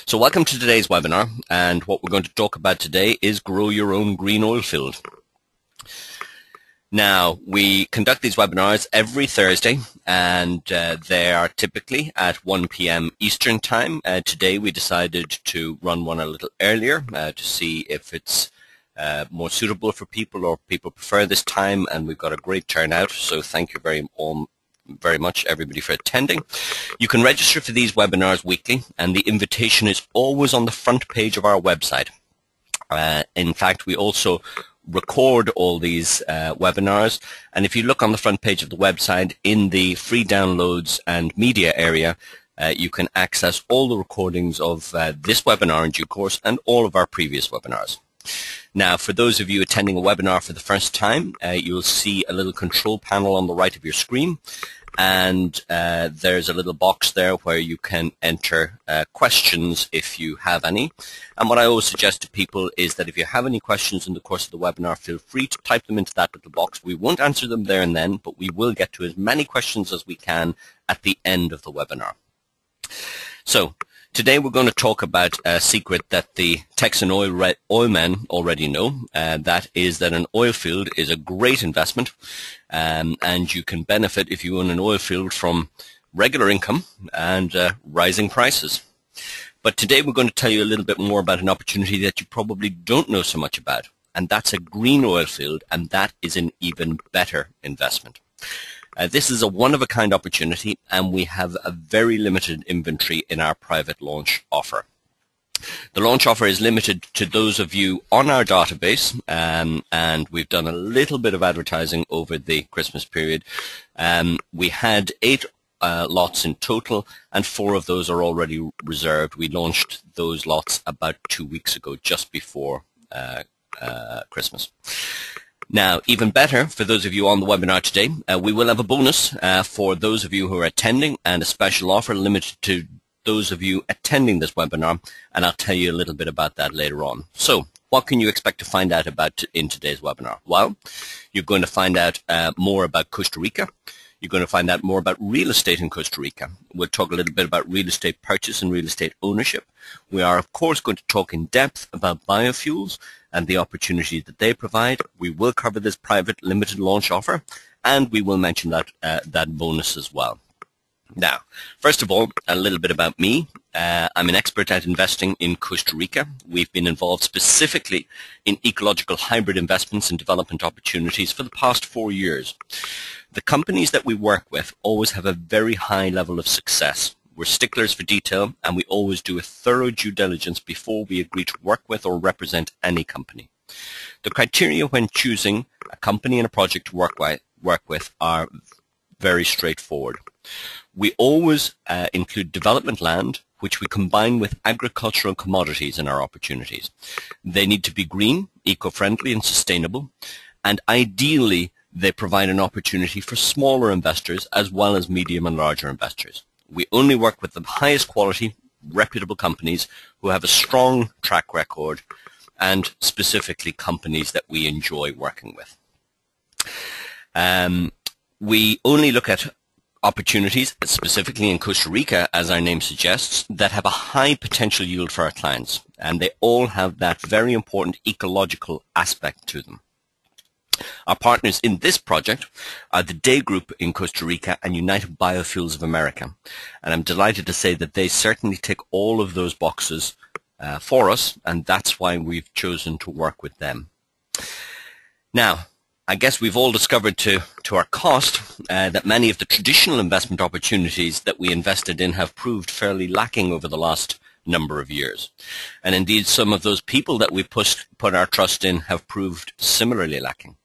So welcome to today's webinar, and what we're going to talk about today is grow your own green oil field. Now, we conduct these webinars every Thursday, and they are typically at 1 p.m. Eastern Time. Today we decided to run one a little earlier to see if it's more suitable for people or people prefer this time, and we've got a great turnout, so thank you very much everybody for attending. You can register for these webinars weekly, and the invitation is always on the front page of our website. In fact, we also record all these webinars, and if you look on the front page of the website in the free downloads and media area, you can access all the recordings of this webinar in due course and all of our previous webinars. Now, for those of you attending a webinar for the first time, you'll see a little control panel on the right of your screen, and there's a little box there where you can enter questions if you have any. And what I always suggest to people is that if you have any questions in the course of the webinar, feel free to type them into that little box. We won't answer them there and then, but we will get to as many questions as we can at the end of the webinar. So, today we're going to talk about a secret that the Texan oilmen already know, that is that an oil field is a great investment, and you can benefit if you own an oil field from regular income and rising prices. But today we're going to tell you a little bit more about an opportunity that you probably don't know so much about, and that's a green oil field, and that is an even better investment. This is a one-of-a-kind opportunity, and we have a very limited inventory in our private launch offer. The launch offer is limited to those of you on our database, and we've done a little bit of advertising over the Christmas period. We had 8 lots in total, and 4 of those are already reserved. We launched those lots about 2 weeks ago, just before Christmas. Now, even better, for those of you on the webinar today, we will have a bonus for those of you who are attending, and a special offer limited to those of you attending this webinar, and I'll tell you a little bit about that later on. So, what can you expect to find out about in today's webinar? Well, you're going to find out more about Costa Rica. You're going to find out more about real estate in Costa Rica. We'll talk a little bit about real estate purchase and real estate ownership. We are, of course, going to talk in depth about biofuels and the opportunities that they provide. We will cover this private limited launch offer, and we will mention that bonus as well. Now, first of all, a little bit about me. I'm an expert at investing in Costa Rica. We've been involved specifically in ecological hybrid investments and development opportunities for the past 4 years. The companies that we work with always have a very high level of success. We're sticklers for detail, and we always do a thorough due diligence before we agree to work with or represent any company. The criteria when choosing a company and a project to work with are very straightforward. We always include development land, which we combine with agricultural commodities in our opportunities. They need to be green, eco-friendly, and sustainable, and ideally they provide an opportunity for smaller investors as well as medium and larger investors. We only work with the highest quality, reputable companies who have a strong track record, and specifically companies that we enjoy working with. We only look at opportunities, specifically in Costa Rica, as our name suggests, that have a high potential yield for our clients, and they all have that very important ecological aspect to them. Our partners in this project are the Day Group in Costa Rica and United Biofuels of America, and I'm delighted to say that they certainly tick all of those boxes for us, and that's why we've chosen to work with them. Now, I guess we've all discovered to our cost that many of the traditional investment opportunities that we invested in have proved fairly lacking over the last number of years. And indeed, some of those people that we put our trust in have proved similarly lacking.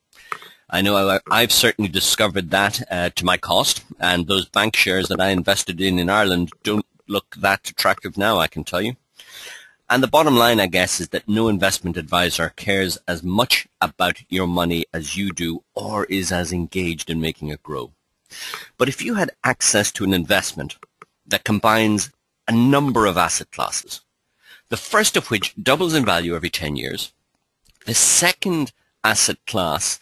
I know I've certainly discovered that to my cost, and those bank shares that I invested in Ireland don't look that attractive now, I can tell you. And the bottom line, I guess, is that no investment advisor cares as much about your money as you do, or is as engaged in making it grow. But if you had access to an investment that combines a number of asset classes, the first of which doubles in value every 10 years, the second asset class,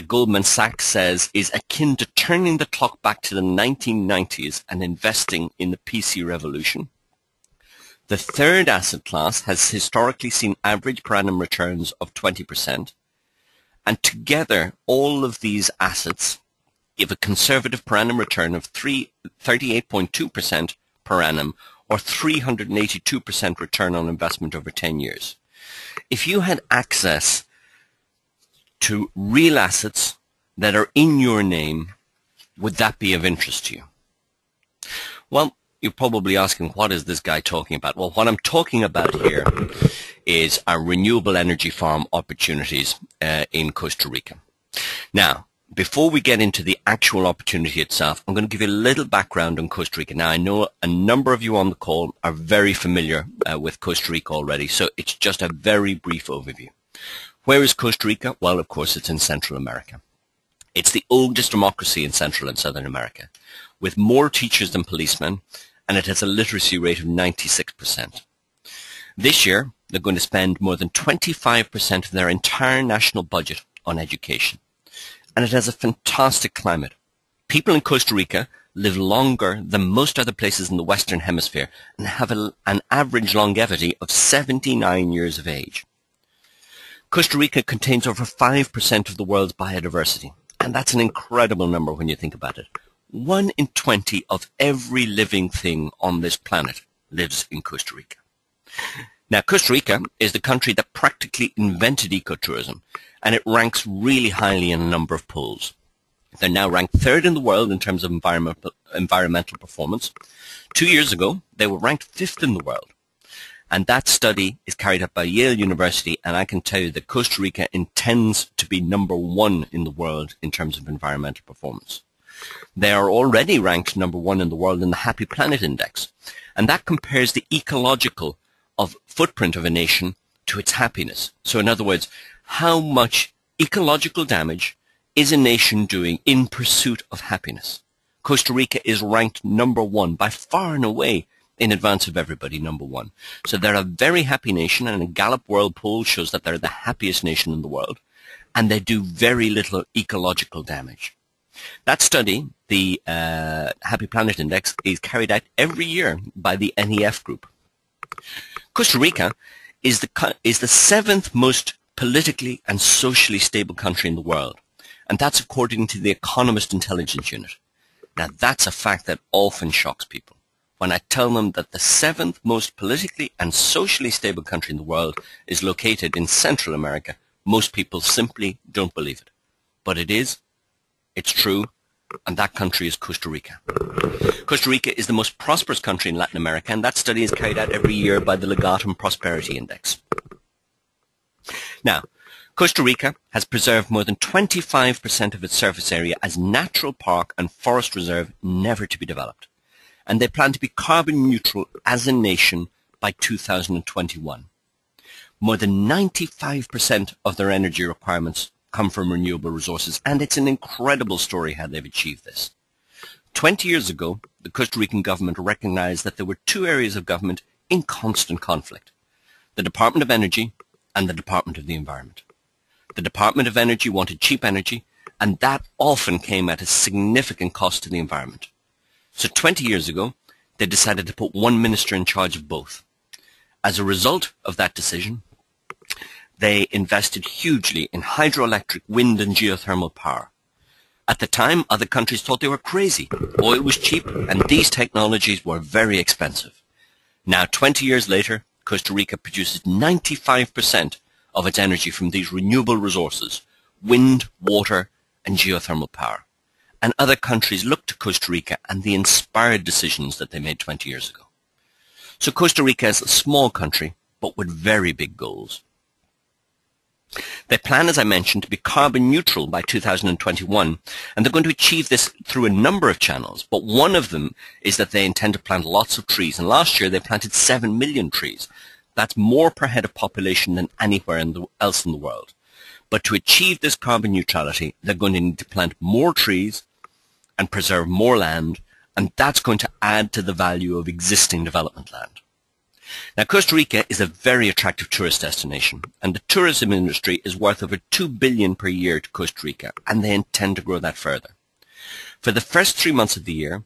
Goldman Sachs says, is akin to turning the clock back to the 1990s and investing in the PC revolution. The third asset class has historically seen average per annum returns of 20%, and together all of these assets give a conservative per annum return of 38.2% per annum, or 382% return on investment over 10 years. If you had access to real assets that are in your name, would that be of interest to you? Well, you're probably asking, what is this guy talking about? Well, what I'm talking about here is our renewable energy farm opportunities in Costa Rica. Now, before we get into the actual opportunity itself, I'm going to give you a little background on Costa Rica. Now, I know a number of you on the call are very familiar with Costa Rica already, so it's just a very brief overview. Where is Costa Rica? Well, of course, it's in Central America. It's the oldest democracy in Central and Southern America, with more teachers than policemen, and it has a literacy rate of 96%. This year, they're going to spend more than 25% of their entire national budget on education. And it has a fantastic climate. People in Costa Rica live longer than most other places in the Western Hemisphere and have an average longevity of 79 years of age. Costa Rica contains over 5% of the world's biodiversity, and that's an incredible number when you think about it. 1 in 20 of every living thing on this planet lives in Costa Rica. Now, Costa Rica is the country that practically invented ecotourism, and it ranks really highly in a number of polls. They're now ranked third in the world in terms of environmental performance. 2 years ago, they were ranked fifth in the world. And that study is carried out by Yale University, and I can tell you that Costa Rica intends to be number 1 in the world in terms of environmental performance. They are already ranked number 1 in the world in the Happy Planet Index, and that compares the ecological footprint of a nation to its happiness. So in other words, how much ecological damage is a nation doing in pursuit of happiness? Costa Rica is ranked number 1 by far and away, in advance of everybody, number 1. So they're a very happy nation, and a Gallup World Poll shows that they're the happiest nation in the world, and they do very little ecological damage. That study, the Happy Planet Index, is carried out every year by the NEF group. Costa Rica is the 7th most politically and socially stable country in the world, and that's according to the Economist Intelligence Unit. Now, that's a fact that often shocks people. When I tell them that the 7th most politically and socially stable country in the world is located in Central America, most people simply don't believe it. But it is, it's true, and that country is Costa Rica. Costa Rica is the most prosperous country in Latin America, and that study is carried out every year by the Legatum Prosperity Index. Now, Costa Rica has preserved more than 25% of its surface area as natural park and forest reserve never to be developed. And they plan to be carbon neutral as a nation by 2021. More than 95% of their energy requirements come from renewable resources, and it's an incredible story how they've achieved this. 20 years ago, the Costa Rican government recognized that there were 2 areas of government in constant conflict: the Department of Energy and the Department of the Environment. The Department of Energy wanted cheap energy, and that often came at a significant cost to the environment. So 20 years ago, they decided to put one minister in charge of both. As a result of that decision, they invested hugely in hydroelectric, wind and geothermal power. At the time, other countries thought they were crazy. Oil was cheap, and these technologies were very expensive. Now, 20 years later, Costa Rica produces 95% of its energy from these renewable resources: wind, water, and geothermal power. And other countries look to Costa Rica and the inspired decisions that they made 20 years ago. So Costa Rica is a small country, but with very big goals. They plan, as I mentioned, to be carbon neutral by 2021, and they're going to achieve this through a number of channels, but one of them is that they intend to plant lots of trees, and last year they planted 7 million trees. That's more per head of population than anywhere else in the world. But to achieve this carbon neutrality, they're going to need to plant more trees and preserve more land, and that's going to add to the value of existing development land. Now, Costa Rica is a very attractive tourist destination, and the tourism industry is worth over $2 billion per year to Costa Rica, and they intend to grow that further. For the first 3 months of the year,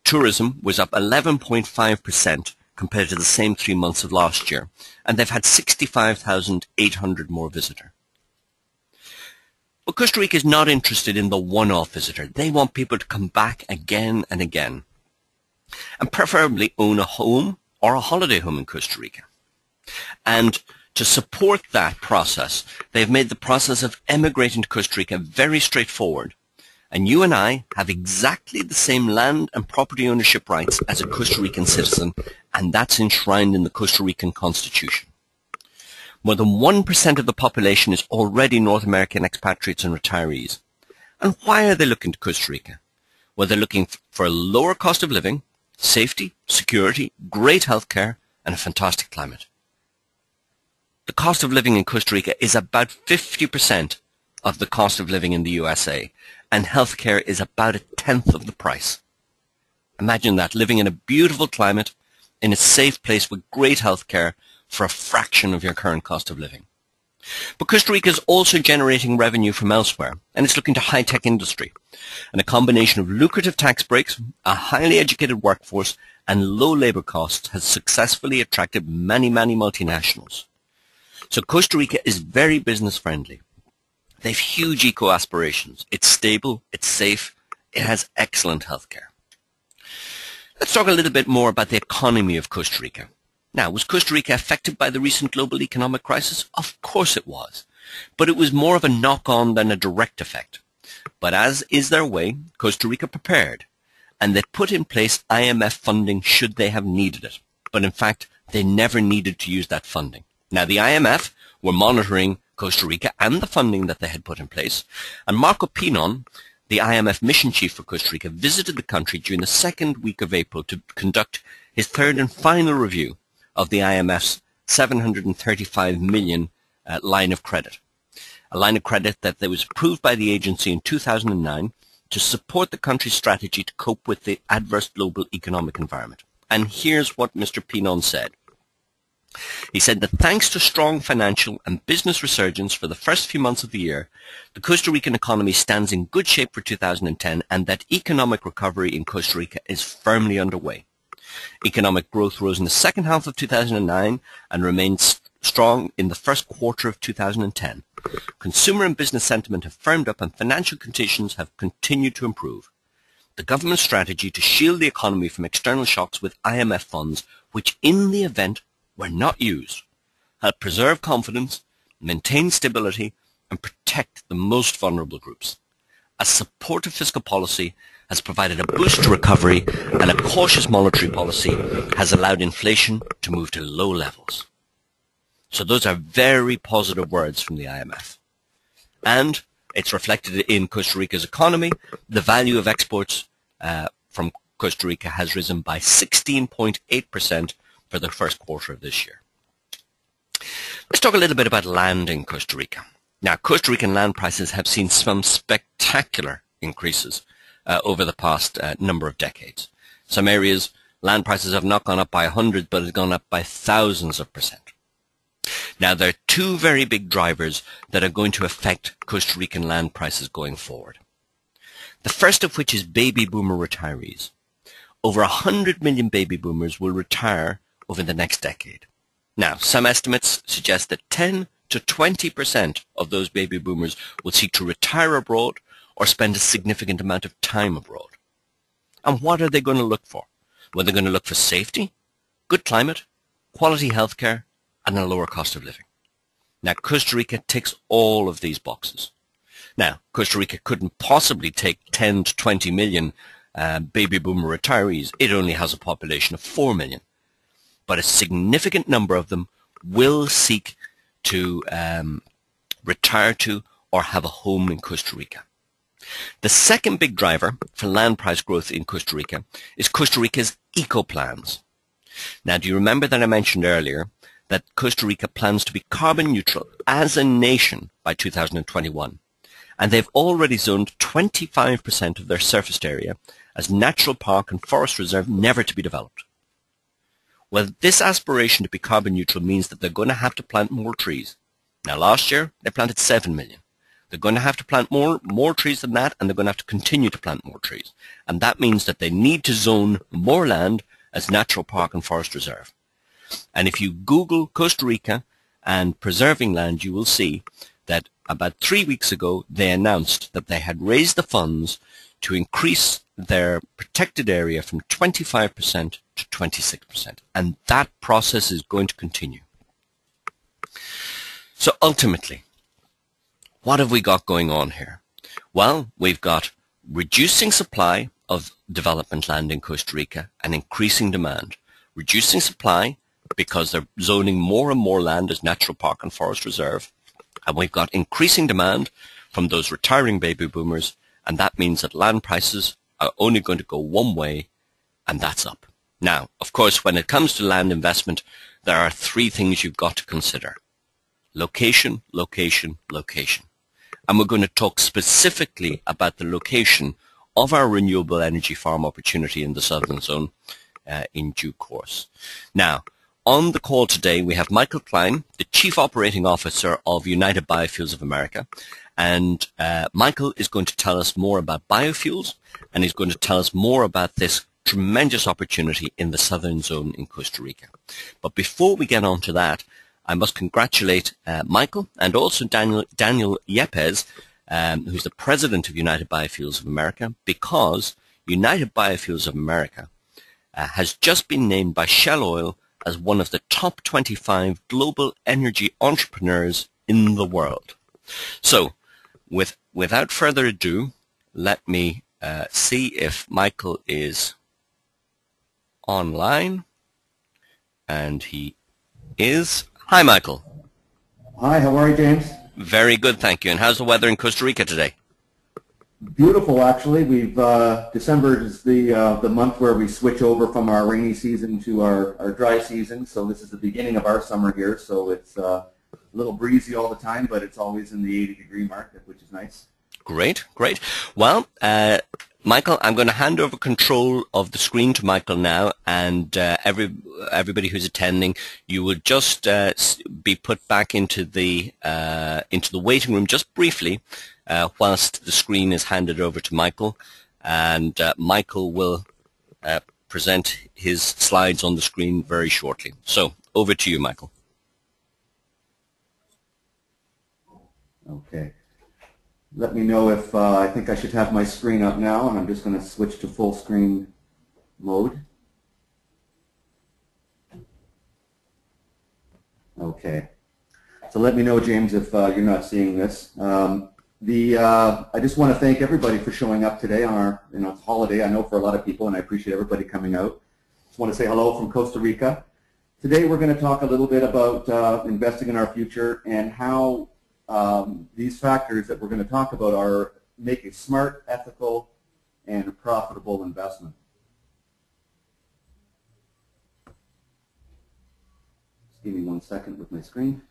tourism was up 11.5% compared to the same 3 months of last year, and they've had 65,800 more visitors. But Costa Rica is not interested in the one-off visitor. They want people to come back again and again, and preferably own a home or a holiday home in Costa Rica. And to support that process, they've made the process of emigrating to Costa Rica very straightforward. And you and I have exactly the same land and property ownership rights as a Costa Rican citizen, and that's enshrined in the Costa Rican Constitution. More than 1% of the population is already North American expatriates and retirees. And why are they looking to Costa Rica? Well, they're looking for a lower cost of living, safety, security, great healthcare, and a fantastic climate. The cost of living in Costa Rica is about 50% of the cost of living in the USA, and healthcare is about 1/10 of the price. Imagine that, living in a beautiful climate, in a safe place with great healthcare for a fraction of your current cost of living. But Costa Rica is also generating revenue from elsewhere, and it's looking to high-tech industry. And a combination of lucrative tax breaks, a highly educated workforce, and low labor costs has successfully attracted many multinationals. So Costa Rica is very business-friendly. They have huge eco-aspirations. It's stable, it's safe, it has excellent healthcare. Let's talk a little bit more about the economy of Costa Rica. Now, was Costa Rica affected by the recent global economic crisis? Of course it was. But it was more of a knock-on than a direct effect. But as is their way, Costa Rica prepared, and they put in place IMF funding should they have needed it. But in fact, they never needed to use that funding. Now, the IMF were monitoring Costa Rica and the funding that they had put in place, and Marco Pinon, the IMF mission chief for Costa Rica, visited the country during the second week of April to conduct his third and final review of the IMF's $735 million line of credit. A line of credit that was approved by the agency in 2009 to support the country's strategy to cope with the adverse global economic environment. And here's what Mr. Pinon said. He said that thanks to strong financial and business resurgence for the first few months of the year, the Costa Rican economy stands in good shape for 2010, and that economic recovery in Costa Rica is firmly underway. Economic growth rose in the second half of 2009 and remained strong in the first quarter of 2010. Consumer and business sentiment have firmed up and financial conditions have continued to improve. The government's strategy to shield the economy from external shocks with IMF funds, which in the event were not used, help preserve confidence, maintain stability, and protect the most vulnerable groups. A supportive fiscal policy has provided a boost to recovery, and a cautious monetary policy has allowed inflation to move to low levels. So those are very positive words from the IMF. And it's reflected in Costa Rica's economy. The value of exports from Costa Rica has risen by 16.8% for the first quarter of this year. Let's talk a little bit about land in Costa Rica. Now, Costa Rican land prices have seen some spectacular increases over the past number of decades. Some areas, land prices have not gone up by hundreds, but have gone up by thousands of percent. Now, there are two very big drivers that are going to affect Costa Rican land prices going forward. The first of which is baby boomer retirees. Over 100 million baby boomers will retire over the next decade. Now, some estimates suggest that 10 to 20% of those baby boomers will seek to retire abroad or spend a significant amount of time abroad. And what are they going to look for? Well, they're going to look for safety, good climate, quality healthcare, and a lower cost of living. Now, Costa Rica ticks all of these boxes. Now, Costa Rica couldn't possibly take 10 to 20 million baby boomer retirees. It only has a population of 4 million. But a significant number of them will seek to retire to or have a home in Costa Rica. The second big driver for land price growth in Costa Rica is Costa Rica's eco-plans. Now, do you remember that I mentioned earlier that Costa Rica plans to be carbon neutral as a nation by 2021? And they've already zoned 25% of their surfaced area as natural park and forest reserve never to be developed. Well, this aspiration to be carbon neutral means that they're going to have to plant more trees. Now, last year, they planted 7 million. They're going to have to plant more trees than that, and they're going to have to continue to plant more trees. And that means that they need to zone more land as natural park and forest reserve. And if you Google Costa Rica and preserving land, you will see that about 3 weeks ago they announced that they had raised the funds to increase their protected area from 25% to 26%. And that process is going to continue. So ultimately, what have we got going on here? Well, we've got reducing supply of development land in Costa Rica and increasing demand. Reducing supply because they're zoning more and more land as natural park and forest reserve. And we've got increasing demand from those retiring baby boomers, and that means that land prices are only going to go one way, and that's up. Now, of course, when it comes to land investment, there are 3 things you've got to consider. Location, location, location. And we're going to talk specifically about the location of our renewable energy farm opportunity in the Southern Zone in due course. Now, on the call today, we have Michael Klein, the Chief Operating Officer of United Biofuels of America. And Michael is going to tell us more about biofuels, and he's going to tell us more about this tremendous opportunity in the Southern Zone in Costa Rica. But before we get on to that, I must congratulate Michael and also Daniel Yepes, who's the President of United Biofuels of America, because United Biofuels of America has just been named by Shell Oil as one of the top 25 global energy entrepreneurs in the world. So, without further ado, let me see if Michael is online, and he is. Hi, Michael. Hi, how are you, James? Very good, thank you. And how's the weather in Costa Rica today? Beautiful, actually. We've December is the month where we switch over from our rainy season to our dry season. So this is the beginning of our summer here. So it's a little breezy all the time, but it's always in the 80-degree mark, which is nice. Great, great. Well, Michael, I'm going to hand over control of the screen to Michael now, and everybody who's attending, you will just be put back into the waiting room just briefly whilst the screen is handed over to Michael, and Michael will present his slides on the screen very shortly. So over to you, Michael. Okay. Let me know if I think I should have my screen up now, and I'm just going to switch to full screen mode. Okay. So let me know, James, if you're not seeing this. I just want to thank everybody for showing up today on our it's a holiday, I know, for a lot of people, and I appreciate everybody coming out. Just want to say hello from Costa Rica. Today we're going to talk a little bit about investing in our future and how these factors that we're going to talk about make a smart, ethical, and profitable investment. Just give me 1 second with my screen.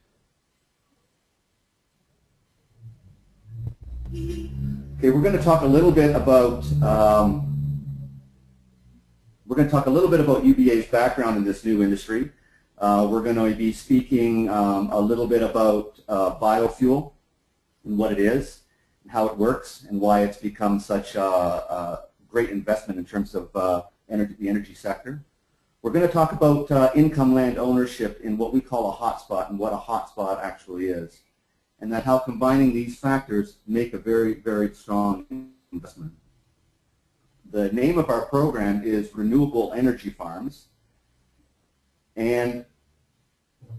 Okay, we're going to talk a little bit about UBA's background in this new industry. We're going to be speaking a little bit about biofuel and what it is, and how it works, and why it's become such a great investment in terms of the energy sector. We're going to talk about income land ownership in what we call a hotspot and what a hotspot actually is, and that how combining these factors make a very, very strong investment. The name of our program is Renewable Energy Farms, and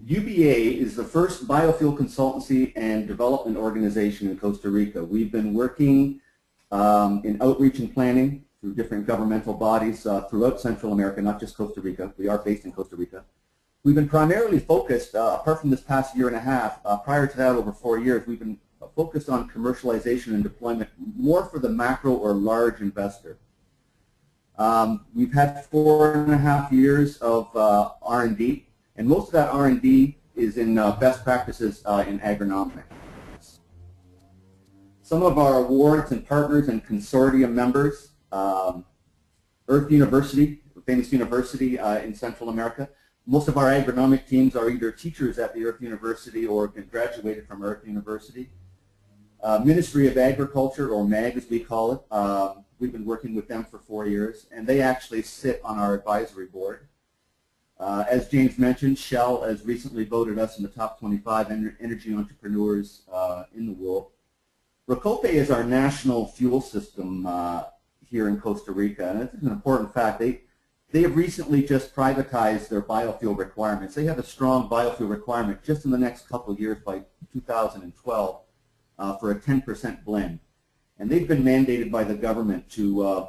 UBA is the first biofuel consultancy and development organization in Costa Rica. We've been working in outreach and planning through different governmental bodies throughout Central America, not just Costa Rica. We are based in Costa Rica. We've been primarily focused, apart from this past year and a half, prior to that over 4 years, we've been focused on commercialization and deployment more for the macro or large investor. We've had 4.5 years of R&D, and most of that R&D is in best practices in agronomics. Some of our awards and partners and consortium members, Earth University, a famous university in Central America. Most of our agronomic teams are either teachers at the Earth University or graduated from Earth University. Ministry of Agriculture, or MAG as we call it, We've been working with them for 4 years, and they actually sit on our advisory board. As James mentioned, Shell has recently voted us in the top 25 energy entrepreneurs in the world. Recope is our national fuel system here in Costa Rica, and it's an important fact. They have recently just privatized their biofuel requirements. They have a strong biofuel requirement just in the next couple of years by 2012 for a 10% blend. And they've been mandated by the government to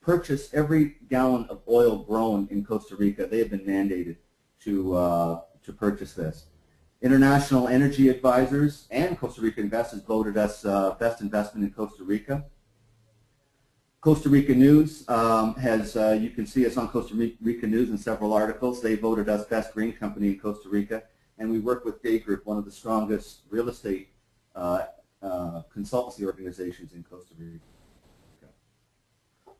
purchase every gallon of oil grown in Costa Rica. They have been mandated to purchase this. International energy advisors and Costa Rica investors voted us best investment in Costa Rica. Costa Rica News has, you can see us on Costa Rica News in several articles. They voted us best green company in Costa Rica, and we work with Day Group, one of the strongest real estate consultancy organizations in Costa Rica.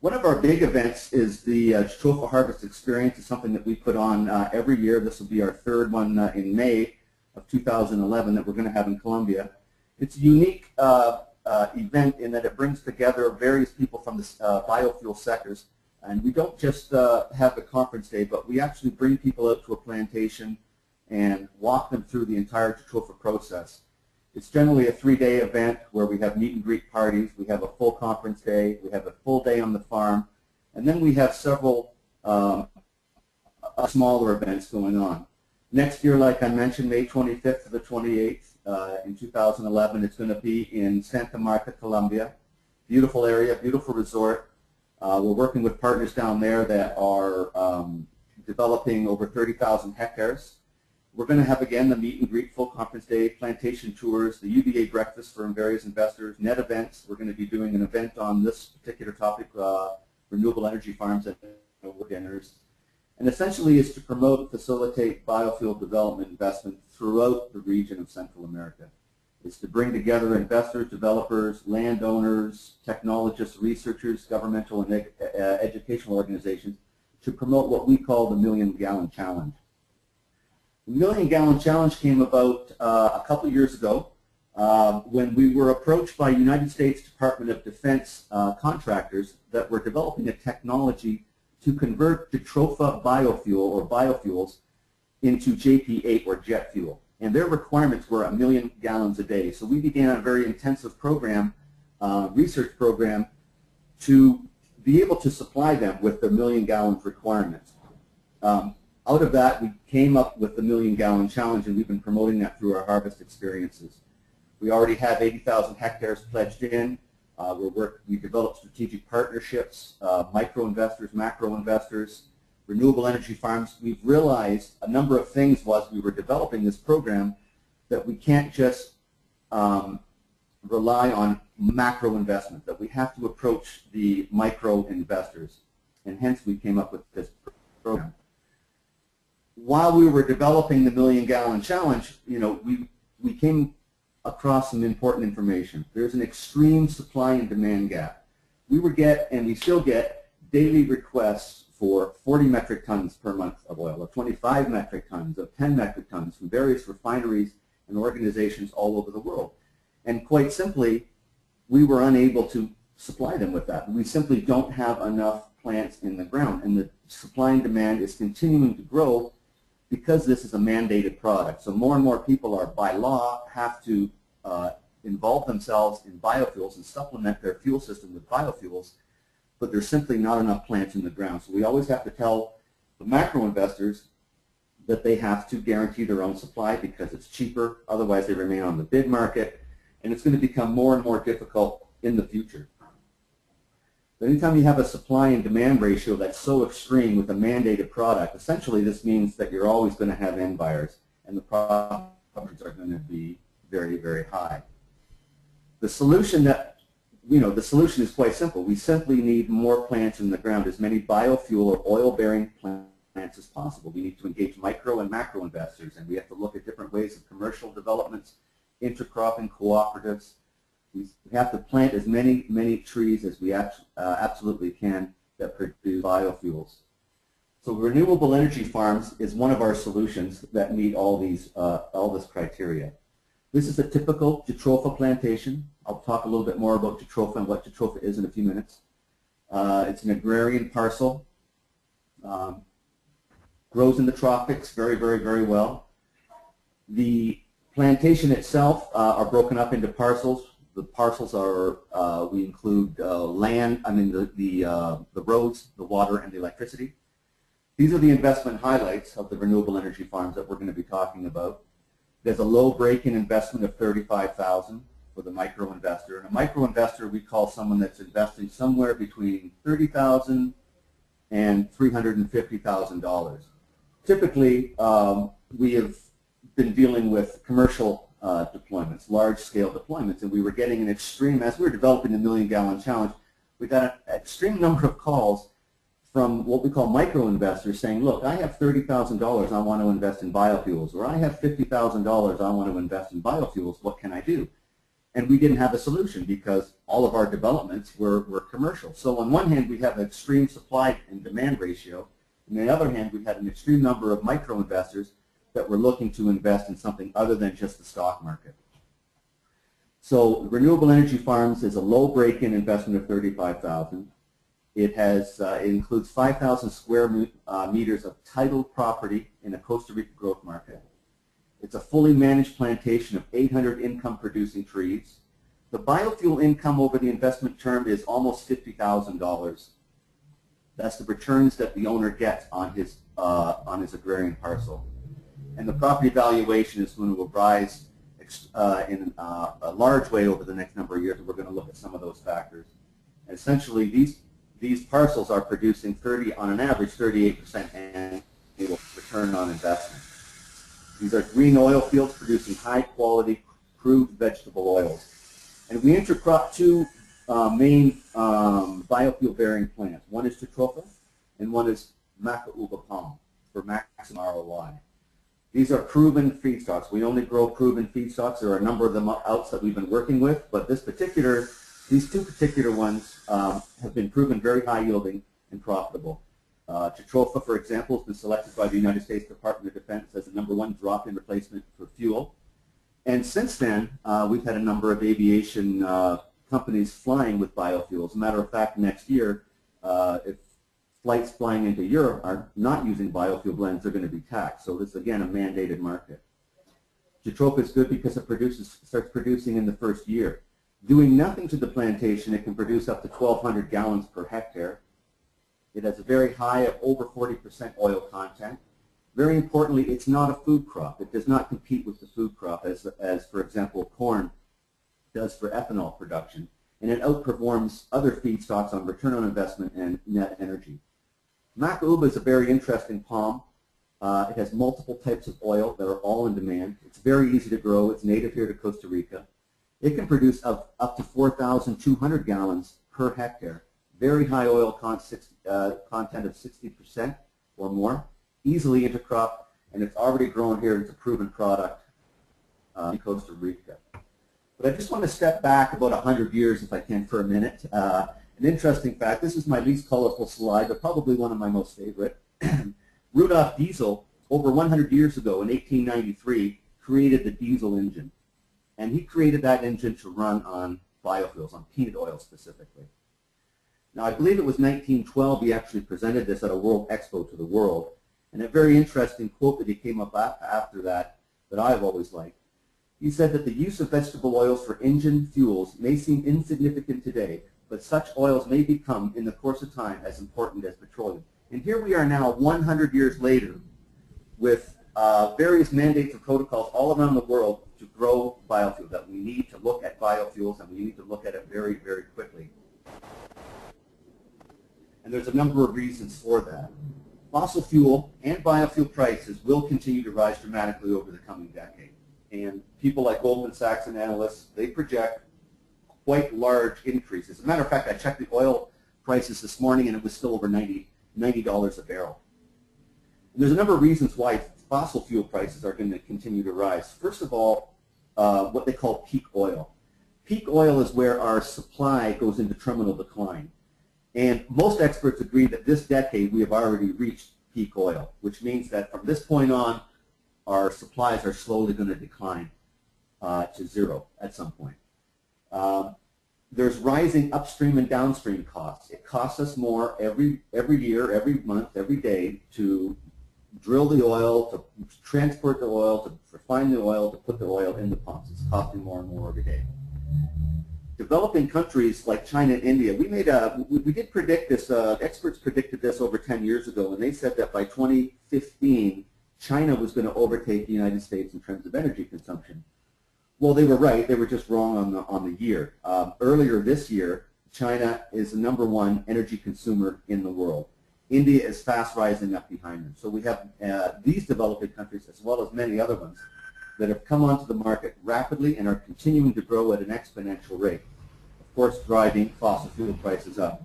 One of our big events is the Jatropha Harvest Experience. It's something that we put on every year. This will be our third one in May of 2011 that we're going to have in Colombia. It's a unique event in that it brings together various people from the biofuel sectors. And we don't just have the conference day, but we actually bring people out to a plantation and walk them through the entire Jatropha process. It's generally a 3-day event where we have meet and greet parties, we have a full conference day, we have a full day on the farm, and then we have several smaller events going on. Next year, like I mentioned, May 25th to the 28th in 2011, it's going to be in Santa Marta, Colombia. Beautiful area, beautiful resort. We're working with partners down there that are developing over 30,000 hectares. We're going to have, again, the meet and greet, full conference day, plantation tours, the UBA breakfast for various investors, net events. We're going to be doing an event on this particular topic, renewable energy farms and dinners. And essentially is to promote and facilitate biofuel development investment throughout the region of Central America. It's to bring together investors, developers, landowners, technologists, researchers, governmental and educational organizations to promote what we call the Million-Gallon Challenge. The Million-Gallon Challenge came about a couple of years ago when we were approached by United States Department of Defense contractors that were developing a technology to convert Jatropha biofuel or biofuels into JP8 or jet fuel. And their requirements were 1 million gallons a day. So we began a very intensive program, research program, to be able to supply them with the 1 million gallons requirements. Out of that, we came up with the Million-Gallon Challenge, and we've been promoting that through our harvest experiences. We already have 80,000 hectares pledged in. We developed strategic partnerships, micro-investors, macro-investors, renewable energy farms. We've realized a number of things while we were developing this program that we can't just rely on macro investment, that we have to approach the micro-investors, and hence we came up with this program. While we were developing the Million-Gallon Challenge, we came across some important information. There's an extreme supply and demand gap. We and we still get daily requests for 40 metric tons per month of oil, of 25 metric tons, of 10 metric tons from various refineries and organizations all over the world. And quite simply, we were unable to supply them with that. We simply don't have enough plants in the ground, and the supply and demand is continuing to grow because this is a mandated product. So more and more people are, by law, have to involve themselves in biofuels and supplement their fuel system with biofuels, but there's simply not enough plants in the ground. So we always have to tell the macro investors that they have to guarantee their own supply because it's cheaper, otherwise they remain on the bid market, and it's going to become more and more difficult in the future. But anytime you have a supply and demand ratio that's so extreme with a mandated product, essentially this means that you're always going to have end buyers, and the profits are going to be very, very high. The solution the solution is quite simple. We simply need more plants in the ground, as many biofuel or oil-bearing plants as possible. We need to engage micro and macro investors, and we have to look at different ways of commercial developments, intercropping, cooperatives. We have to plant as many trees as we absolutely can that produce biofuels. So renewable energy farms is one of our solutions that meet all this criteria. This is a typical Jatropha plantation. I'll talk a little bit more about Jatropha and what Jatropha is in a few minutes. It's an agrarian parcel. Grows in the tropics very, very, very well. The plantation itself are broken up into parcels. The parcels are, we include land, the roads, the water, and the electricity. These are the investment highlights of the renewable energy farms that we're going to be talking about. There's a low break-in investment of $35,000 for the micro investor. And a micro investor we call someone that's investing somewhere between $30,000 and $350,000. Typically, we have been dealing with commercial deployments, large-scale deployments, and we were getting an extreme, as we were developing the million-gallon challenge, we got an extreme number of calls from what we call micro investors saying, look, I have $30,000, I want to invest in biofuels, or I have $50,000, I want to invest in biofuels, what can I do? And we didn't have a solution because all of our developments were commercial. So on one hand, we have an extreme supply and demand ratio. On the other hand, we had an extreme number of micro investors that were looking to invest in something other than just the stock market. So renewable energy farms is a low break-in investment of $35,000. It includes 5,000 square meters of titled property in a Costa Rica growth market. It's a fully managed plantation of 800 income-producing trees. The biofuel income over the investment term is almost $50,000. That's the returns that the owner gets on his agrarian parcel. And the property valuation is going to rise in a large way over the next number of years, and we're going to look at some of those factors. And essentially, these parcels are producing on an average, 38% annual return on investment. These are green oil fields producing high-quality crude vegetable oils. And we intercrop two main biofuel-bearing plants. One is Jatropha, and one is Maca palm for maximum ROI. These are proven feedstocks. We only grow proven feedstocks. There are a number of them out that we've been working with, but these two particular ones have been proven very high-yielding and profitable. Jatropha, for example, has been selected by the United States Department of Defense as the #1 drop-in replacement for fuel. And since then, we've had a number of aviation companies flying with biofuels. As a matter of fact, next year, if flights flying into Europe are not using biofuel blends, they're going to be taxed. So this is, again, a mandated market. Jatropha is good because it starts producing in the first year. Doing nothing to the plantation, it can produce up to 1,200 gallons per hectare. It has a very high of over 40% oil content. Very importantly, it's not a food crop. It does not compete with the food crop as for example, corn does for ethanol production. And it outperforms other feedstocks on return on investment and net energy. Maca is a very interesting palm. It has multiple types of oil that are all in demand. It's very easy to grow. It's native here to Costa Rica. It can produce up to 4,200 gallons per hectare. Very high oil content of 60% or more. Easily intercrop, and it's already grown here. It's a proven product in Costa Rica. But I just want to step back about 100 years, if I can, for a minute. An interesting fact, this is my least colorful slide, but probably one of my most favorite. Rudolf Diesel, over 100 years ago in 1893, created the diesel engine. And he created that engine to run on biofuels, on peanut oil specifically. Now, I believe it was 1912 he actually presented this at a World Expo to the world. And a very interesting quote that he came up after that I've always liked. He said that the use of vegetable oils for engine fuels may seem insignificant today, but such oils may become, in the course of time, as important as petroleum. And here we are now, 100 years later, with various mandates and protocols all around the world to grow biofuels, that we need to look at biofuels, and we need to look at it very, very quickly. And there's a number of reasons for that. Fossil fuel and biofuel prices will continue to rise dramatically over the coming decade. And people like Goldman Sachs and analysts, they project quite large increases. As a matter of fact, I checked the oil prices this morning, and it was still over $90 a barrel. And there's a number of reasons why fossil fuel prices are going to continue to rise. First of all, what they call peak oil. Peak oil is where our supply goes into terminal decline. And most experts agree that this decade we have already reached peak oil, which means that from this point on, our supplies are slowly going to decline to zero at some point. there's rising upstream and downstream costs. It costs us more every year, every month, every day to drill the oil, to transport the oil, to refine the oil, to put the oil in the pumps. It's costing more and more every day. Developing countries like China and India, we did predict this, experts predicted this over 10 years ago, and they said that by 2015, China was going to overtake the United States in terms of energy consumption. Well, they were right. They were just wrong on the year. Earlier this year, China is the #1 energy consumer in the world. India is fast rising up behind them. So we have these developing countries as well as many other ones that have come onto the market rapidly and are continuing to grow at an exponential rate, of course driving fossil fuel prices up,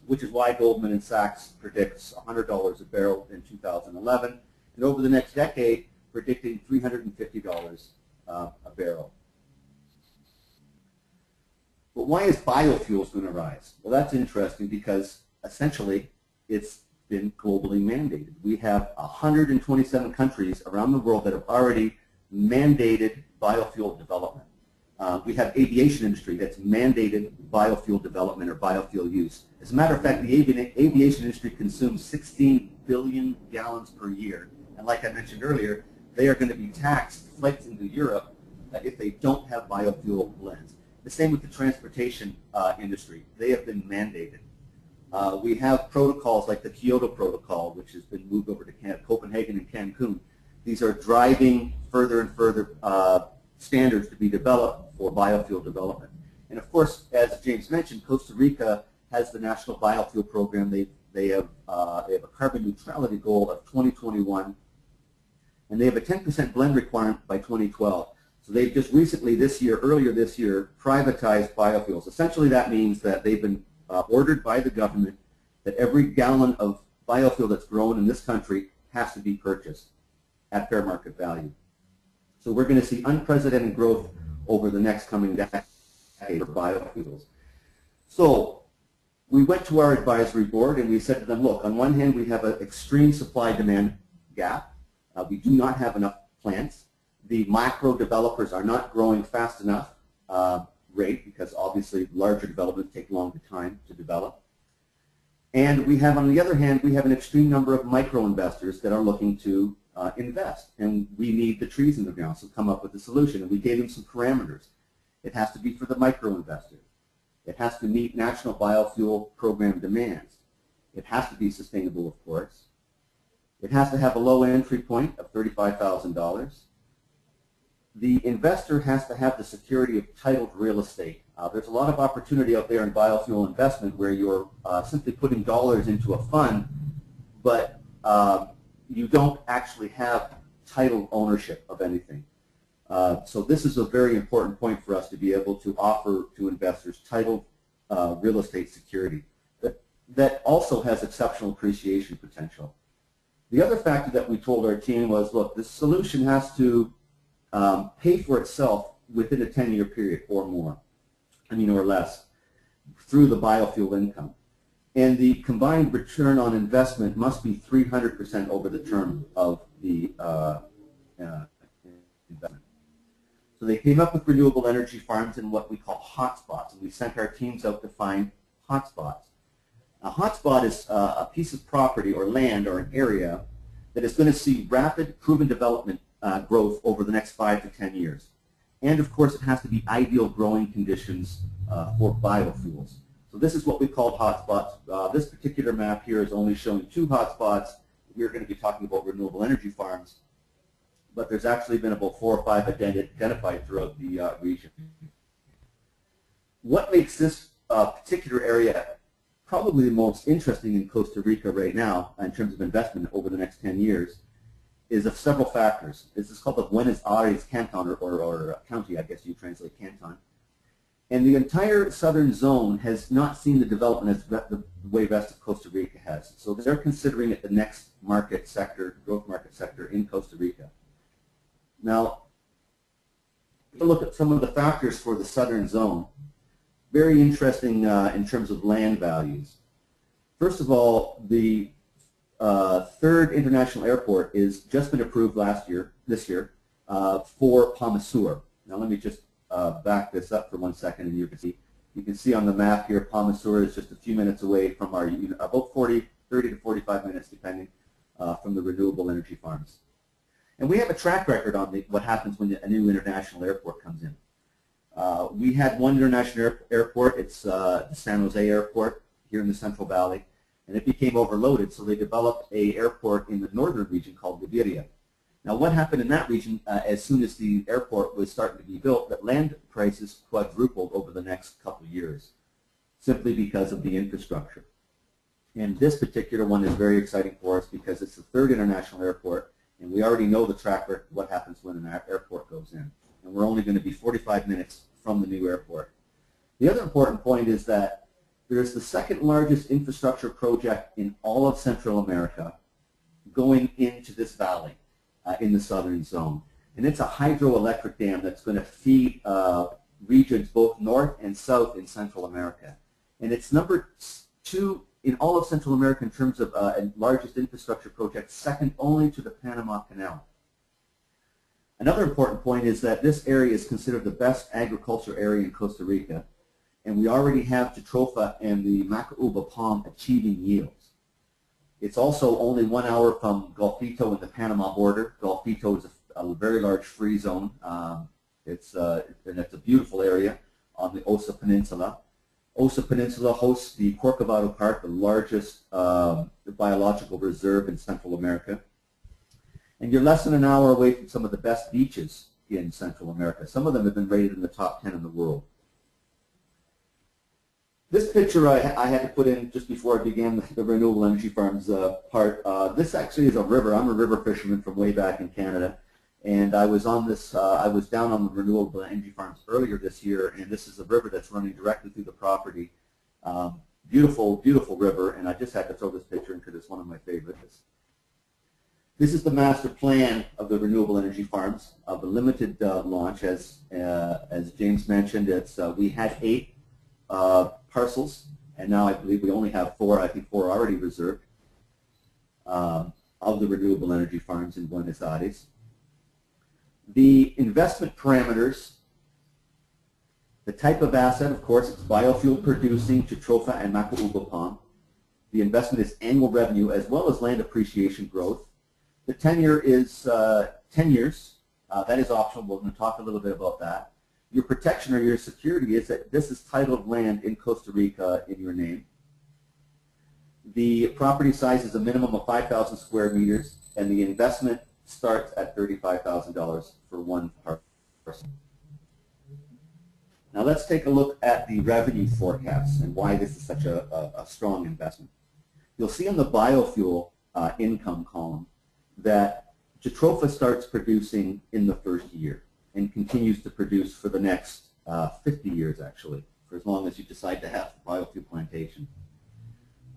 which is why Goldman Sachs predicts $100 a barrel in 2011, and over the next decade predicting $350 a barrel. But why is biofuels going to rise? Well, that's interesting because essentially it's been globally mandated. We have 127 countries around the world that have already mandated biofuel development. We have aviation industry that's mandated biofuel development or biofuel use. As a matter of fact, the aviation industry consumes 16 billion gallons per year. And like I mentioned earlier, they are going to be taxed flights into Europe if they don't have biofuel blends. The same with the transportation industry. They have been mandated. We have protocols like the Kyoto Protocol, which has been moved over to Copenhagen and Cancun. These are driving further and further standards to be developed for biofuel development. And of course, as James mentioned, Costa Rica has the National Biofuel Program. They have a carbon neutrality goal of 2021, and they have a 10% blend requirement by 2012. So they've just recently earlier this year, privatized biofuels. Essentially that means that they've been ordered by the government that every gallon of biofuel that's grown in this country has to be purchased at fair market value. So we're going to see unprecedented growth over the next coming decade for biofuels. So we went to our advisory board and we said to them, look, on one hand we have an extreme supply-demand gap. We do not have enough plants. The macro developers are not growing fast enough rate because obviously larger developments take longer time to develop. And we have, on the other hand, we have an extreme number of micro investors that are looking to invest, and we need the trees in the ground, so come up with a solution. And we gave them some parameters. It has to be for the micro investor. It has to meet National Biofuel Program demands. It has to be sustainable, of course. It has to have a low entry point of $35,000. The investor has to have the security of titled real estate. There's a lot of opportunity out there in biofuel investment where you're simply putting dollars into a fund, but you don't actually have title ownership of anything. So this is a very important point for us to be able to offer to investors titled real estate security that also has exceptional appreciation potential. The other factor that we told our team was, look, this solution has to pay for itself within a 10-year period or more, or less, through the biofuel income. And the combined return on investment must be 300% over the term of the investment. So they came up with renewable energy farms in what we call hotspots, and we sent our teams out to find hotspots. A hotspot is a piece of property or land or an area that is going to see rapid proven development growth over the next 5 to 10 years. And of course it has to be ideal growing conditions for biofuels. So this is what we call hotspots. This particular map here is only showing 2 hotspots. We're going to be talking about renewable energy farms, but there's actually been about 4 or 5 identified throughout the region. What makes this particular area probably the most interesting in Costa Rica right now in terms of investment over the next 10 years is of several factors. This is called the Buenos Aires Canton, or county, I guess you translate canton. And the entire southern zone has not seen the development as the way rest of Costa Rica has. So they're considering it the next market sector, growth market sector in Costa Rica. Now, if you look at some of the factors for the southern zone, very interesting in terms of land values. First of all, the third international airport is just been approved this year, for Palmasur. Now let me just back this up for 1 second and you can see. You can see on the map here, Palmasur is just a few minutes away from our unit, about 30 to 45 minutes, depending, from the renewable energy farms. And we have a track record on what happens when a new international airport comes in. We had one international airport, it's the San Jose Airport here in the Central Valley, and it became overloaded, so they developed an airport in the northern region called Gaviria. Now what happened in that region, as soon as the airport was starting to be built, that land prices quadrupled over the next couple of years, simply because of the infrastructure. And this particular one is very exciting for us because it's the third international airport, and we already know the track record, what happens when an airport goes in. And we're only going to be 45 minutes from the new airport. The other important point is that there's the second largest infrastructure project in all of Central America going into this valley in the southern zone. And it's a hydroelectric dam that's going to feed regions both north and south in Central America. And it's number 2 in all of Central America in terms of largest infrastructure project, second only to the Panama Canal. Another important point is that this area is considered the best agriculture area in Costa Rica, and we already have Jatropha and the Macauba palm achieving yields. It's also only 1 hour from Golfito and the Panama border. Golfito is a very large free zone. It's a beautiful area on the Osa Peninsula. Osa Peninsula hosts the Corcovado Park, the largest biological reserve in Central America. And you're less than an hour away from some of the best beaches in Central America. Some of them have been rated in the top 10 in the world. This picture I had to put in just before I began the renewable energy farms part. This actually is a river. I'm a river fisherman from way back in Canada, and I was on this. I was down on the renewable energy farms earlier this year, and this is a river that's running directly through the property. Beautiful, beautiful river, and I just had to throw this picture in because it's one of my favorites. This is the master plan of the renewable energy farms of the limited launch. As James mentioned, we had 8 parcels, and now I believe we only have 4. I think 4 are already reserved of the renewable energy farms in Buenos Aires. The investment parameters, the type of asset, of course, it's biofuel producing Jatropha and Macauba palm. The investment is annual revenue as well as land appreciation growth. The tenure is 10 years. That is optional. We're going to talk a little bit about that. Your protection or your security is that this is titled land in Costa Rica in your name. The property size is a minimum of 5,000 square meters, and the investment starts at $35,000 for one person. Now let's take a look at the revenue forecasts and why this is such a strong investment. You'll see on the biofuel income column that Jatropha starts producing in the first year and continues to produce for the next 50 years, actually, for as long as you decide to have the biofuel plantation.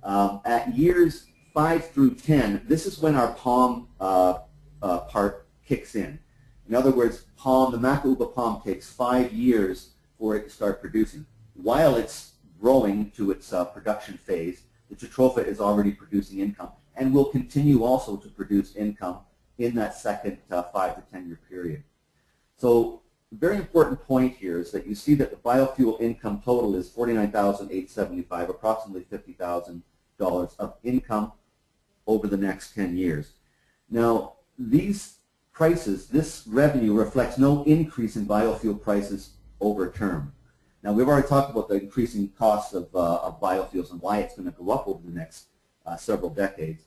At years 5 through 10, this is when our palm part kicks in. In other words, the Macauba palm takes 5 years for it to start producing. While it's growing to its production phase, the Jatropha is already producing income and will continue also to produce income in that second 5 to 10 year period. So a very important point here is that you see that the biofuel income total is $49,875, approximately $50,000 of income over the next 10 years. Now, these prices, this revenue reflects no increase in biofuel prices over term. Now, we've already talked about the increasing costs of biofuels and why it's going to go up over the next several decades.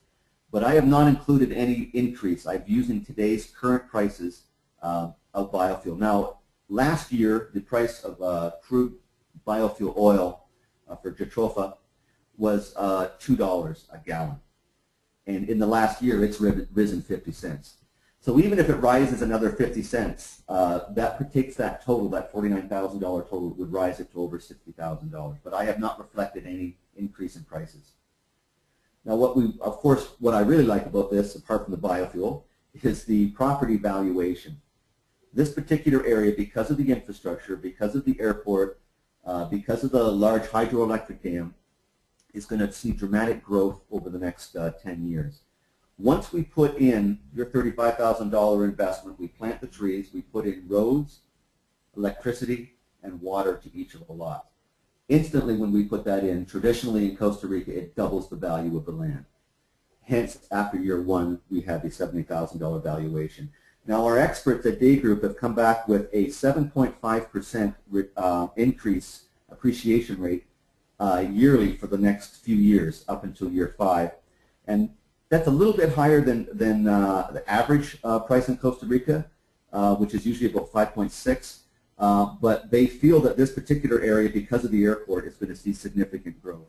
But I have not included any increase. I'm using today's current prices of biofuel. Now, last year, the price of crude biofuel oil for Jatropha was $2 a gallon. And in the last year, it's risen 50 cents. So even if it rises another 50 cents, that takes that total, that $49,000 total, would rise it to over $60,000. But I have not reflected any increase in prices. Now, what I really like about this, apart from the biofuel, is the property valuation. This particular area, because of the infrastructure, because of the airport, because of the large hydroelectric dam, is going to see dramatic growth over the next 10 years. Once we put in your $35,000 investment, we plant the trees, we put in roads, electricity, and water to each of the lots. Instantly when we put that in, traditionally in Costa Rica, it doubles the value of the land. Hence, after year one, we have a $70,000 valuation. Now, our experts at Day Group have come back with a 7.5% increase appreciation rate yearly for the next few years up until year 5. And that's a little bit higher than the average price in Costa Rica, which is usually about 5.6. But they feel that this particular area, because of the airport, is going to see significant growth.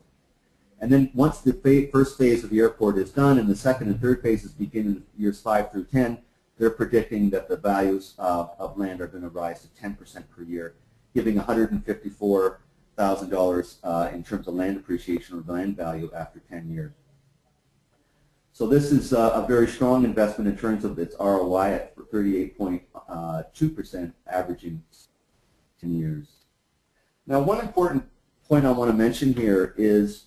And then once the first phase of the airport is done and the second and third phases begin in years 5 through 10, they're predicting that the values of land are going to rise to 10% per year, giving $154,000 in terms of land appreciation or land value after 10 years. So this is a very strong investment in terms of its ROI at 38.2%, averaging 10 years. Now, one important point I want to mention here is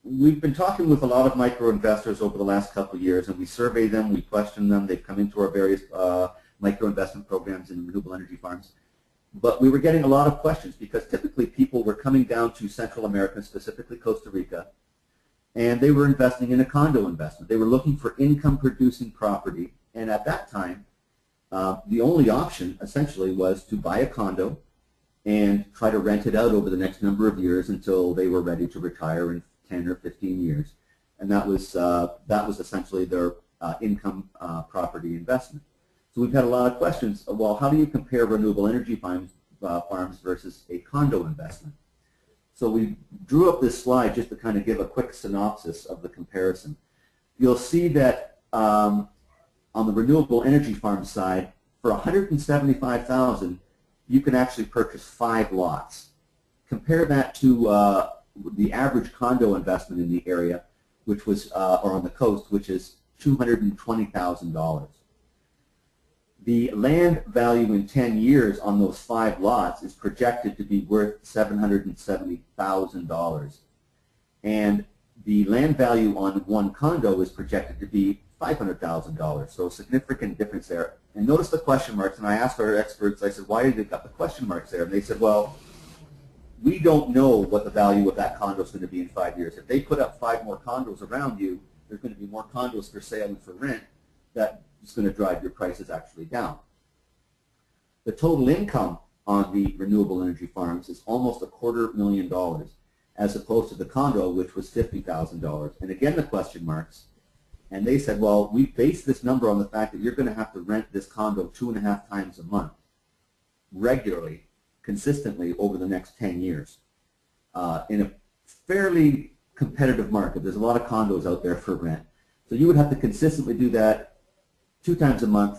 we've been talking with a lot of micro investors over the last couple of years, and we survey them, we question them. They've come into our various micro investment programs in renewable energy farms. But we were getting a lot of questions because typically people were coming down to Central America, specifically Costa Rica, and they were investing in a condo investment. They were looking for income-producing property, and at that time, the only option essentially was to buy a condo and try to rent it out over the next number of years until they were ready to retire in 10 or 15 years. And that was essentially their income property investment. So we've had a lot of questions. Well, how do you compare renewable energy farms versus a condo investment? So we drew up this slide just to kind of give a quick synopsis of the comparison. You'll see that on the renewable energy farm side, for $175,000, you can actually purchase 5 lots. Compare that to the average condo investment in the area, which was, or on the coast, which is $220,000. The land value in 10 years on those 5 lots is projected to be worth $770,000. And the land value on one condo is projected to be $500,000. So a significant difference there. And notice the question marks, and I asked our experts, I said, why did they got the question marks there? And they said, well, we don't know what the value of that condo is going to be in 5 years. If they put up 5 more condos around you, there's going to be more condos for sale and for rent. That is going to drive your prices actually down. The total income on the renewable energy farms is almost $250,000, as opposed to the condo, which was $50,000. And again, the question marks. And they said, well, we base this number on the fact that you're going to have to rent this condo 2.5 times a month, regularly, consistently over the next 10 years. In a fairly competitive market, there's a lot of condos out there for rent. So you would have to consistently do that 2 times a month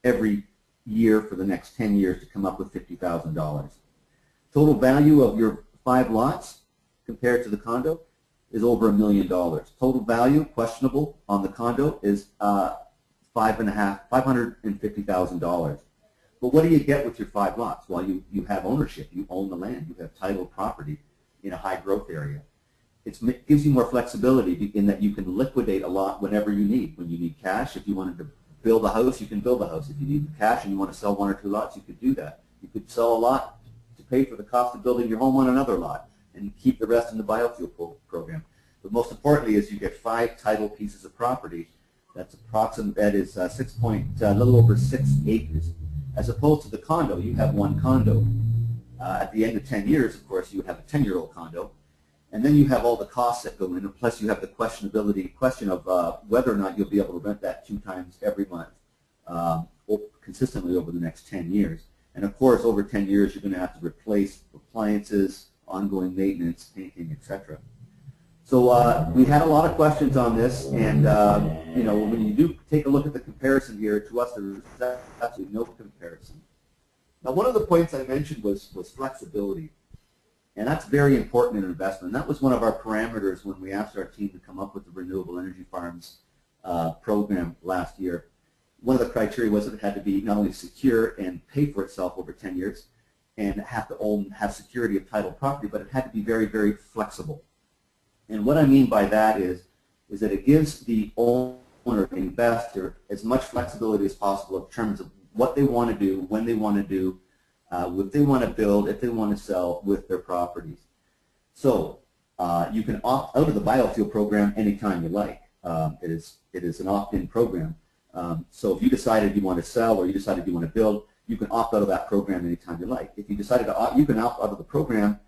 every year for the next 10 years to come up with $50,000. Total value of your 5 lots compared to the condo is over $1 million. Total value, questionable, on the condo is $550,000. But what do you get with your 5 lots? Well, you have ownership. You own the land. You have title property in a high growth area. It gives you more flexibility in that you can liquidate a lot whenever you need. When you need cash, if you wanted to build a house, you can build a house. If you need cash and you want to sell 1 or 2 lots, you could do that. You could sell a lot to pay for the cost of building your home on another lot and keep the rest in the biofuel program. But most importantly is you get 5 title pieces of property. That's approximate. That is a little over 6 acres. As opposed to the condo, you have 1 condo. At the end of 10 years, of course, you have a 10-year-old condo. And then you have all the costs that go in, and plus you have the question of whether or not you'll be able to rent that 2 times every month consistently over the next 10 years. And of course, over 10 years, you're going to have to replace appliances, ongoing maintenance, painting, etc. So we had a lot of questions on this, and you know, when you do take a look at the comparison here, to us there is absolutely no comparison. Now, one of the points I mentioned was flexibility. And that's very important in investment. That was one of our parameters when we asked our team to come up with the Renewable Energy Farms program last year. One of the criteria was that it had to be not only secure and pay for itself over 10 years and have security of title property, but it had to be very, very flexible. And what I mean by that is that it gives the owner, the investor, as much flexibility as possible in terms of what they want to do, when they want to do, if they want to build, if they want to sell with their properties. So you can opt out of the biofuel program anytime you like. It is an opt-in program. So if you decided you want to sell or you decided you want to build, you can opt out of that program anytime you like. If you decided to opt, you can opt out of the program,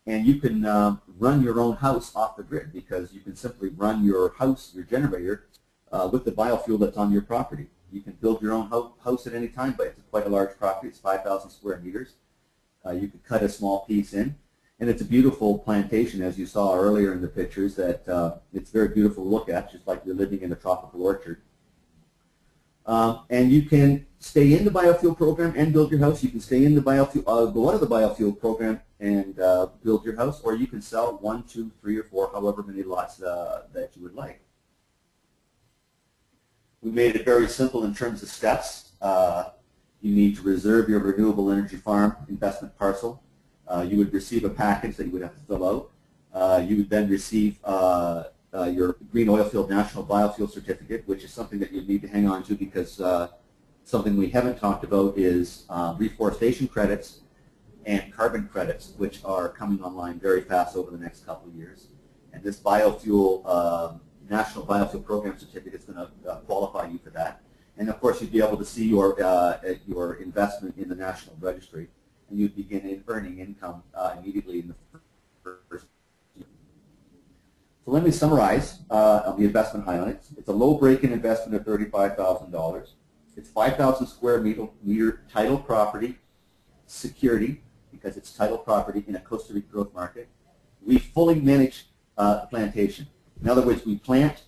and you can run your own house off the grid, because you can simply run your house, your generator, with the biofuel that's on your property. You can build your own house at any time, but it's quite a large property. It's 5,000 square meters. You could cut a small piece in, and it's a beautiful plantation, as you saw earlier in the pictures. That it's very beautiful to look at, just like you're living in a tropical orchard. And you can stay in the biofuel program and build your house. You can stay in the biofuel, go out of the biofuel program and build your house, or you can sell 1, 2, 3, or 4, however many lots that you would like. We made it very simple in terms of steps. You need to reserve your renewable energy farm investment parcel. You would receive a package that you would have to fill out. You would then receive your Green Oilfield National Biofuel Certificate, which is something that you need to hang on to, because something we haven't talked about is reforestation credits and carbon credits, which are coming online very fast over the next couple of years. And this biofuel National Biofuel Program Certificate is going to qualify you for that. And of course, you'd be able to see your investment in the National Registry, and you'd begin earning income immediately in the first year. So let me summarize the investment highlights. It's a low break-in investment of $35,000. It's 5,000 square meter title property security, because it's title property in a Costa Rica growth market. We fully manage the plantation. In other words, we plant,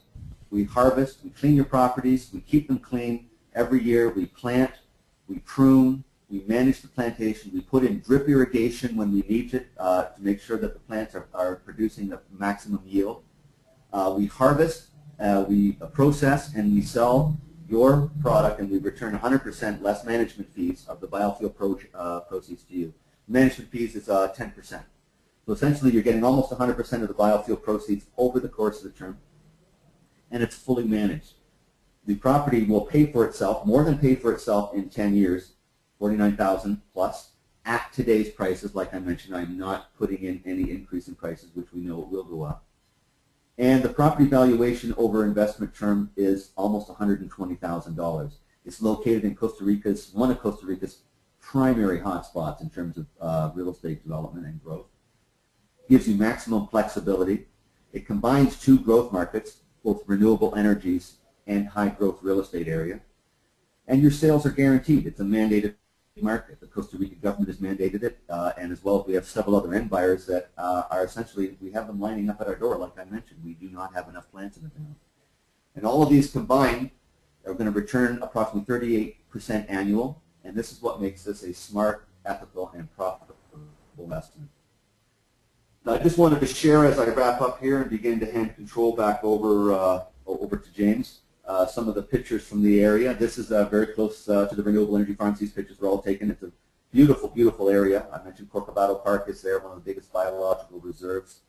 we harvest, we clean your properties, we keep them clean every year. We plant, we prune, we manage the plantation, we put in drip irrigation when we need it to make sure that the plants are producing the maximum yield. We harvest, we process, and we sell your product, and we return 100% less management fees of the biofuel proceeds to you. Management fees is 10%. So essentially, you're getting almost 100% of the biofuel proceeds over the course of the term, and it's fully managed. The property will pay for itself, more than pay for itself in 10 years, $49,000 plus, at today's prices. Like I mentioned, I'm not putting in any increase in prices, which we know it will go up. And the property valuation over investment term is almost $120,000. It's located in one of Costa Rica's primary hotspots in terms of real estate development and growth. Gives you maximum flexibility. It combines two growth markets, both renewable energies and high growth real estate area. And your sales are guaranteed. It's a mandated market. The Costa Rica government has mandated it, and as well, we have several other end buyers that are essentially, we have them lining up at our door. Like I mentioned, we do not have enough plants in the town. And all of these combined are going to return approximately 38% annual, and this is what makes this a smart, ethical, and profitable investment. Now, I just wanted to share, as I wrap up here and begin to hand control back over to James, some of the pictures from the area. This is very close to the renewable energy farms. These pictures were all taken. It's a beautiful, beautiful area. I mentioned Corcovado Park is there, one of the biggest biological reserves.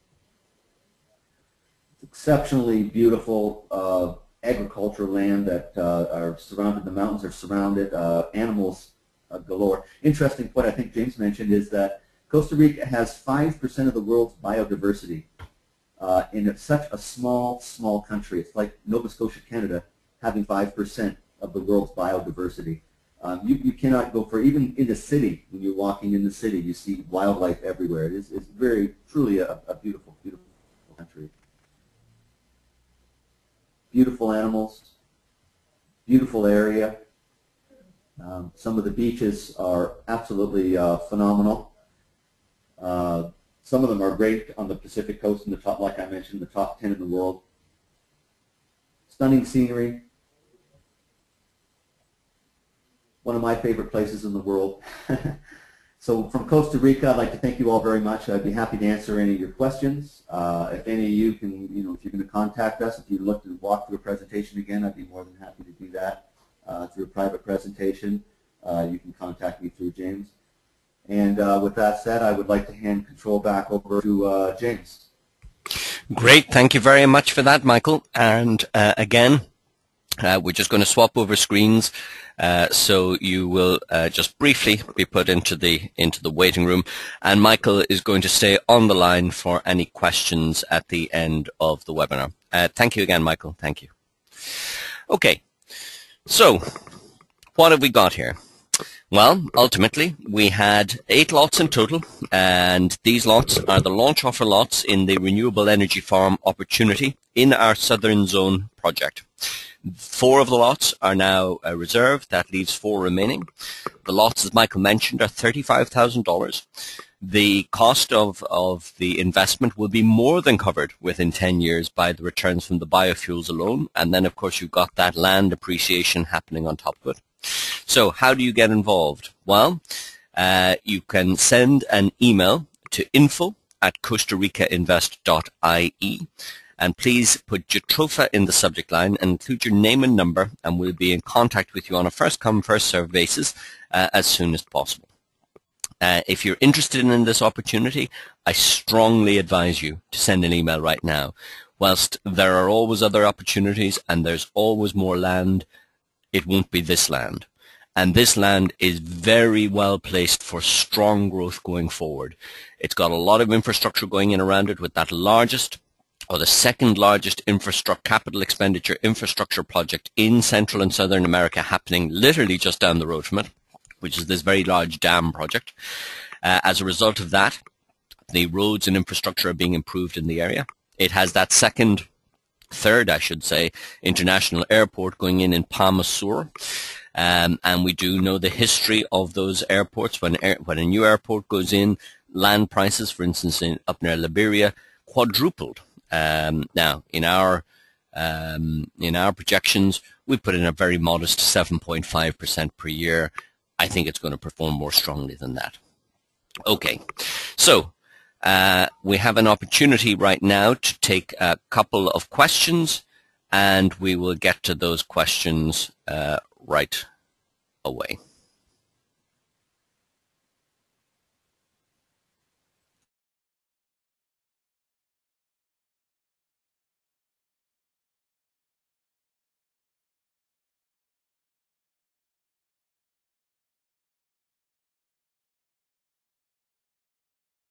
It's exceptionally beautiful agricultural land that are surrounded, the mountains are surrounded, animals galore. Interesting point I think James mentioned is that Costa Rica has 5% of the world's biodiversity. In such a small, small country. It's like Nova Scotia, Canada, having 5% of the world's biodiversity. You cannot go for, even in the city, when you're walking in the city, you see wildlife everywhere. It's very, truly a beautiful, beautiful country. Beautiful animals, beautiful area. Some of the beaches are absolutely phenomenal. Some of them are great on the Pacific coast in the top, like I mentioned, the top 10 in the world. Stunning scenery. One of my favorite places in the world. So from Costa Rica, I'd like to thank you all very much. I'd be happy to answer any of your questions. If any of you can, if you're going to contact us, if you'd look to walk through a presentation again, I'd be more than happy to do that through a private presentation. You can contact me through James. And with that said, I would like to hand control back over to James. Great. Thank you very much for that, Michael. And again, We're just going to swap over screens, so you will just briefly be put into the waiting room, and Michael is going to stay on the line for any questions at the end of the webinar. Thank you again, Michael. Thank you. Okay, so what have we got here? Well, ultimately, we had 8 lots in total, and these lots are the launch offer lots in the Renewable Energy Farm opportunity in our Southern Zone project. 4 of the lots are now reserved. That leaves 4 remaining. The lots, as Michael mentioned, are $35,000. The cost of the investment will be more than covered within 10 years by the returns from the biofuels alone. And then, of course, you've got that land appreciation happening on top of it. So how do you get involved? Well, you can send an email to info@costaricainvest.ie. And please put Jatropha in the subject line and include your name and number, and we'll be in contact with you on a first-come, first-served basis as soon as possible. If you're interested in this opportunity, I strongly advise you to send an email right now. Whilst there are always other opportunities and there's always more land, it won't be this land. And this land is very well placed for strong growth going forward. It's got a lot of infrastructure going in around it, with that largest or the second largest capital expenditure infrastructure project in Central and Southern America happening literally just down the road from it, which is this very large dam project. As a result of that, the roads and infrastructure are being improved in the area. It has that third, I should say, international airport going in Palma Sur. And we do know the history of those airports. When a new airport goes in, land prices, for instance, up near Liberia, quadrupled. Now, in our projections, we put in a very modest 7.5% per year. I think it's going to perform more strongly than that. Okay, so we have an opportunity right now to take a couple of questions, and we will get to those questions right away.